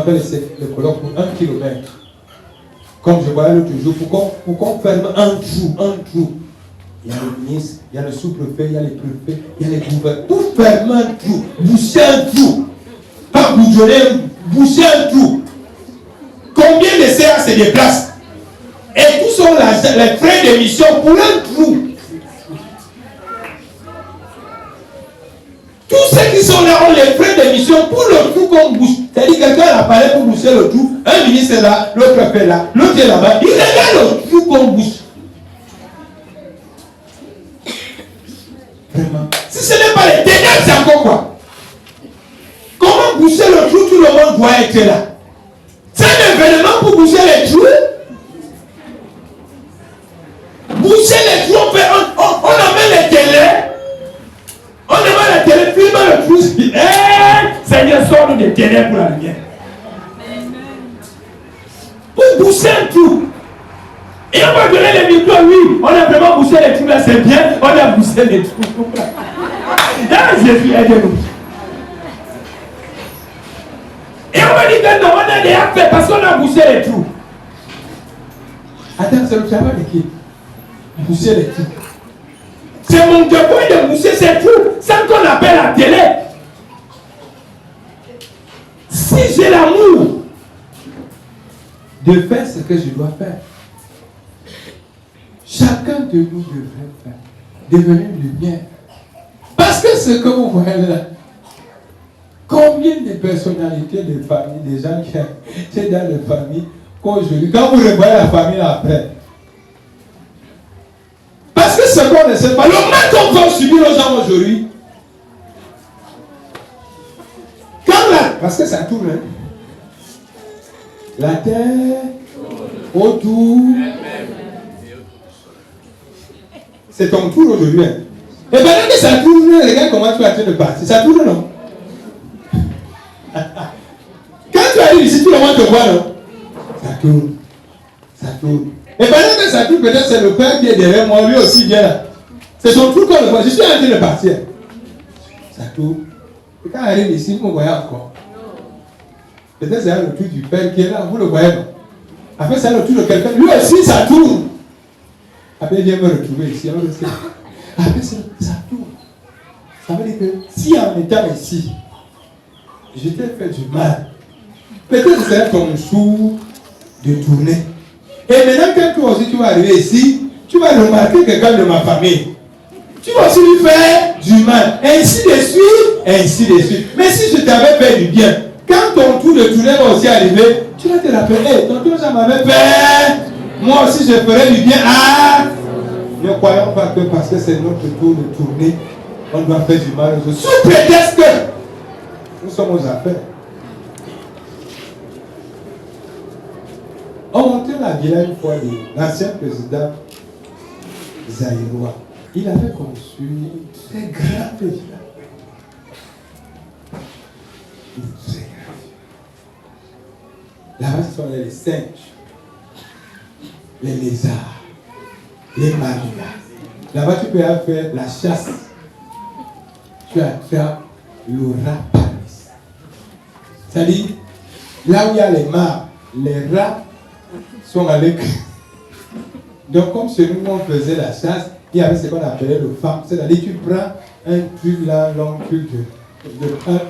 m'a fait le colloque pour 1 kilomètre. Comme je voyais l'autre jour, pour qu'on ferme un trou. Il y a le ministre, il y a le sous-préfet, il y a les préfets, il y a les gouverneurs. Pour fermer un trou, boucher un trou. Pas bourgeonner, boucher un trou. Combien de CA se déplacent? Et tous sont les frais d'émission pour un trou. Tous ceux qui sont là ont les frais d'émission pour le trou qu'on bouche. C'est-à-dire quelqu'un a parlé pour boucher le trou, un ministre est là, l'autre préfet est là, l'autre est là-bas. Il regarde le trou qu'on bouche. Vraiment. Si ce n'est pas les ténèbres, c'est encore quoi? Comment boucher le trou? Tout le monde doit être là. C'est un événement pour boucher les trous. Boucher les trous, on amène les télés. On amène la télé, filme le trou. Seigneur, sors-nous des ténèbres pour la lumière. Pour boucher un trou. Et on va donner les micros, oui. On a vraiment bouché les trous là, c'est bien. On a bouché les trous. Jésus, aide-nous. Et on va dire que non, on a déjà fait parce qu'on a bouché les trous. Attends, c'est le travail de qui? Boucher les trous. C'est mon devoir de boucher ces trous sans qu'on appelle la télé. Si j'ai l'amour de faire ce que je dois faire, chacun de nous devrait faire, devenir lumière. Parce que ce que vous voyez là, combien de personnalités de famille, des gens qui sont dans les familles, qu'aujourd'hui, quand vous revoyez la famille après, parce que ce qu'on ne sait pas, le mal qu'on va subir aux gens aujourd'hui, parce que ça tourne, hein? La terre, autour, c'est ton tour aujourd'hui. Hein? Et pendant que ça tourne, regarde comment tu es en train de partir. Ça tourne, non? Quand tu arrives ici, tout le monde te voit, non? Ça tourne. Ça tourne. Et pendant que ça tourne, peut-être c'est le père qui est derrière moi, lui aussi vient là. C'est son tour qu'on le voit. Je suis en train de partir. Ça tourne. Et quand il arrive ici, vous me voyez encore. Peut-être c'est le tour du père qui est là, vous le voyez, non? Après, c'est le tour de quelqu'un. Lui aussi, ça tourne. Après, il vient me retrouver ici. Après, ça tourne. Ça veut dire que si en étant ici, je t'ai fait du mal, peut-être que c'est ton jour de tourner. Et maintenant, quand toi aussi tu vas arriver ici, tu vas remarquer quelqu'un de ma famille. Tu vas aussi lui faire du mal. Ainsi de suite, ainsi de suite. Mais si je t'avais fait du bien, quand ton tour de tourner va aussi arriver, tu vas te rappeler, hey, tonton, ça m'avait fait. Moi aussi, je ferai du bien. Ah! Ne croyons pas que parce que c'est notre tour de tourner, on doit faire du mal aux autres. Sous prétexte que nous sommes aux affaires. On montait la villa une fois de l'ancien président Zaïrois. Il avait conçu une très grande villa. Une très grande villa. Là-bas, ce sont les singes, les lézards, les marias. Là-bas, tu peux faire la chasse. Tu attrapes le rat palis. C'est-à-dire, là où il y a les mares, les rats sont allés. Donc, comme chez nous, on faisait la chasse, il y avait ce qu'on appelait le phare. C'est-à-dire, tu prends un truc là, long truc de pain,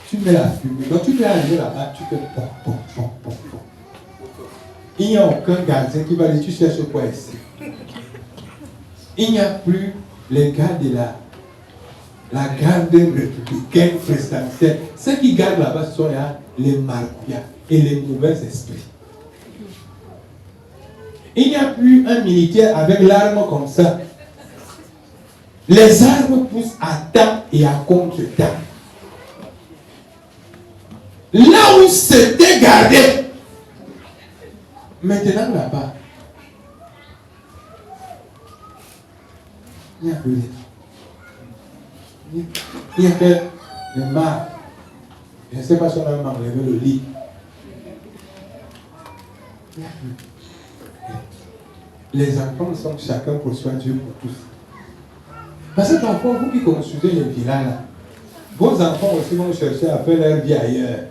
tu mets la fumée. Donc, tu peux arriver là-bas, tu peux pom. Il n'y a aucun gardien qui va dire, tu cherches quoi ici? Il n'y a plus les gars de la garde républicaine présidentielle. Ceux qui gardent là-bas, ce sont les marcouillas et les mauvais esprits. Il n'y a plus un militaire avec l'arme comme ça. Les armes poussent à temps et à contre-temps. Là où c'était gardé, maintenant là-bas, il n'y a plus rien. Il y a que les mares. Je ne sais pas si on a même enlevé le lit. Il n'y a plus. Les enfants sont chacun pour soi, Dieu pour tous. Parce que parfois, vous qui construisez les villas là, vos enfants aussi vont chercher à faire leur vie ailleurs.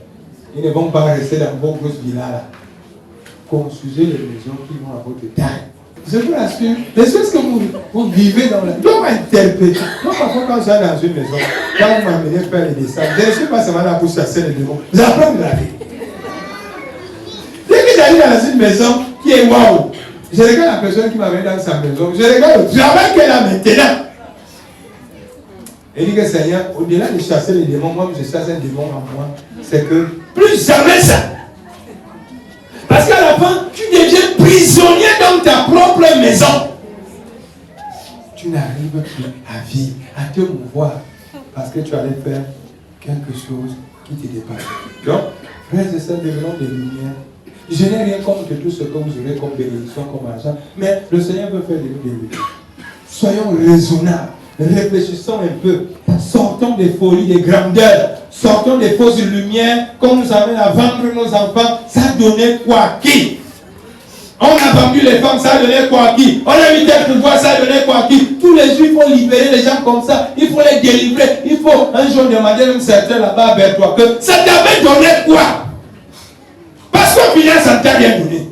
Ils ne vont pas rester dans vos grosses villas là. Construisez les maisons qui vont à votre taille. Je vous rassure, les choses que vous vivez dans la... doivent interpréter. Moi, parfois, quand je suis dans une maison, quand vous m'amenez faire les dessins, je ne suis pas seulement là pour chasser les démons. J'apprends de la vie. Dès que j'arrive dans une maison qui est waouh, je regarde la personne qui m'a venu dans sa maison, je regarde le travail qu'elle a maintenant. Et dit que Seigneur, au-delà de chasser les démons, moi, je chasse un démon en moi, c'est que plus jamais ça. Parce qu'à la fin, tu deviens prisonnier dans ta propre maison. Tu n'arrives plus à vivre, à te mouvoir, parce que tu allais faire quelque chose qui te dépasse. Donc, frères et sœurs, devenons des lumières. Je n'ai rien contre tout ce que vous aurez comme bénédiction, comme argent, mais le Seigneur veut faire de nous des lumières. Soyons raisonnables, réfléchissons un peu, sortons des folies, des grandeurs, sortons des fausses lumières, qu'on nous amène à vendre nos enfants, ça donnait quoi à qui? On a vendu les femmes, ça donnait quoi à qui? On a mis tel pouvoir, ça donnait quoi à qui? Tous les jours, il faut libérer les gens comme ça, il faut les délivrer, il faut un jour demander à un certain là-bas vers toi que ça t'avait donné quoi? Parce qu'au final, ça ne t'a rien donné.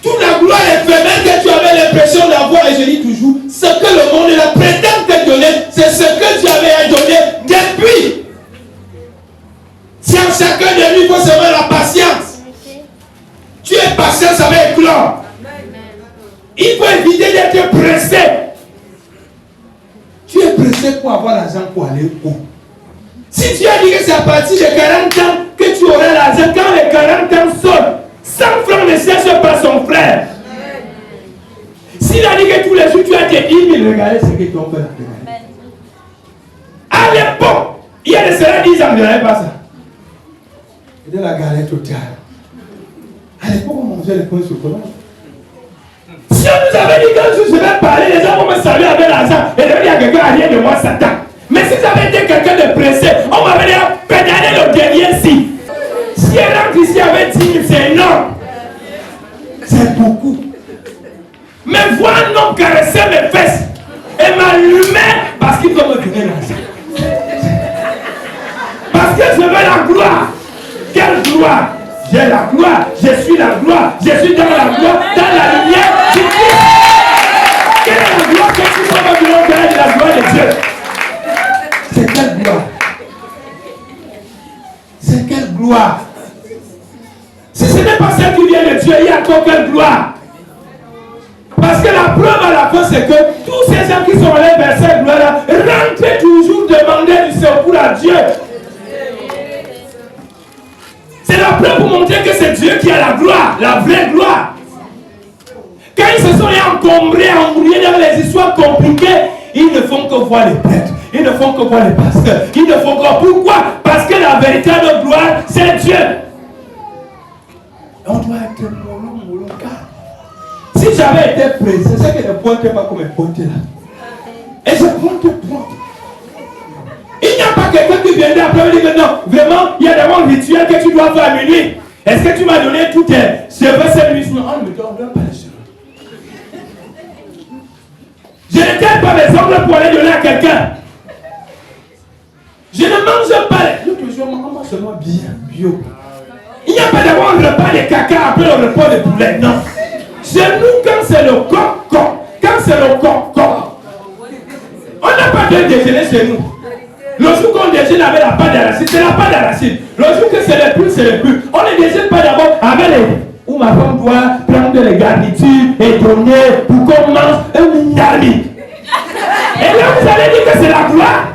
Toute la gloire éphémère que tu avais l'impression d'avoir, et je dis toujours, ce que le monde la prétend te donner, c'est ce que tu avais à donner depuis. Si en chacun de nous, il faut seulement la patience. Tu es patient, ça va éclore. Il faut éviter d'être pressé. Tu es pressé pour avoir l'argent pour aller où? Si tu as dit que c'est à partir de 40 ans que tu auras l'argent, quand les 40 ans sonnent, 100 francs ne cherche pas son frère. S'il a dit que tous les jours tu as tes 10 000, regardez ce que ton père a fait. À l'époque, il y a de cela 10 ans, je n'avais pas ça. C'était la galette totale. À l'époque, on mangeait les pains au chocolat. Si on nous avait dit qu'un jour je vais parler, les gens vont me saluer avec l'argent et dire à quelqu'un rien de moi, Satan. Mais si j'avais été quelqu'un de pressé, on m'avait dit pédaler le dernier si. Si elle rentre ici avec 10 000, c'est énorme. C'est beaucoup. Mais voir un homme caresser mes fesses et m'allumer parce qu'il veut me donner l'argent. Parce que je veux la gloire. Quelle gloire? J'ai la gloire, je suis la gloire, je suis dans la gloire, dans la lumière. Quelle est la gloire que tu sois pas de la gloire de Dieu? C'est quelle gloire? C'est quelle gloire? Si ce n'est pas celle qui vient de Dieu, il y a encore quelle gloire? Parce que la preuve à la fin, c'est que tous ces gens qui sont allés vers cette gloire-là rentrent toujours demander du secours à Dieu. C'est la preuve pour montrer que c'est Dieu qui a la gloire, la vraie gloire. Quand ils se sont encombrés, embrouillés dans les histoires compliquées, ils ne font que voir les prêtres, ils ne font que voir les pasteurs, ils ne font que... Pourquoi? Parce que la véritable gloire, c'est Dieu. On doit être mollo, car si j'avais été pressé, c'est que ne pointe pas comme un pointe là. Et je pointe. Il n'y a pas quelqu'un qui viendrait après me dire que non, vraiment, il y a des bons rituels que tu dois faire à minuit. Est-ce que tu m'as donné tous tes cheveux cette nuit? Non, on ne me donne pas les cheveux. Je ne tiens pas mes ongles pour aller donner à quelqu'un. Je ne mange pas les... L'autre jour, on mange seulement bien, bio. Il n'y a pas d'abord un repas de caca après le repas de poulet, non. Chez nous, quand c'est le coq, quand c'est le coq, on n'a pas de déjeuner chez nous. Le jour qu'on déjeune avec la pâte d'arachide, c'est la pâte d'arachide. Le jour que c'est le plus, c'est le plus. On ne déjeune pas d'abord avec les... Où ma femme doit prendre les garnitures et donner pour qu'on mange un minami. Et là, vous allez dire que c'est la gloire.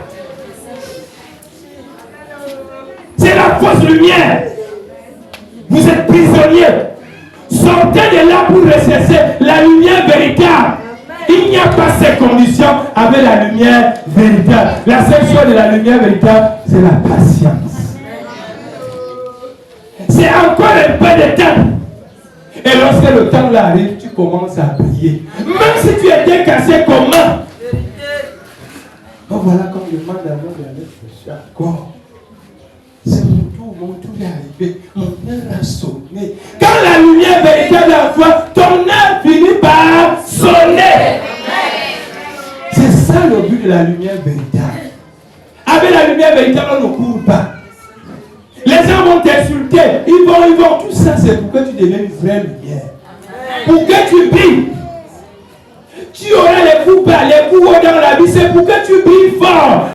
C'est la fausse lumière. Vous êtes prisonniers. Sortez de là pour rechercher la lumière véritable. Il n'y a pas ces conditions avec la lumière véritable. La seule chose de la lumière véritable, c'est la patience. C'est encore un peu de temps. Et lorsque le temps arrive, tu commences à prier. Même si tu étais cassé, comment? Oh, voilà comme je demande à l'homme de la lettre encore. C'est mon tour est arrivé, mon heure a sonné. Quand la lumière véritable est en toi, ton heure finit par sonner. C'est ça le but de la lumière véritable. Avec la lumière véritable, on ne court pas. gens vont t'insulter. Ils vont. Tout ça, c'est pour que tu deviennes une vraie lumière. Pour que tu brilles. Tu auras les coups bas, les coups hauts dans la vie. C'est pour que tu brilles fort.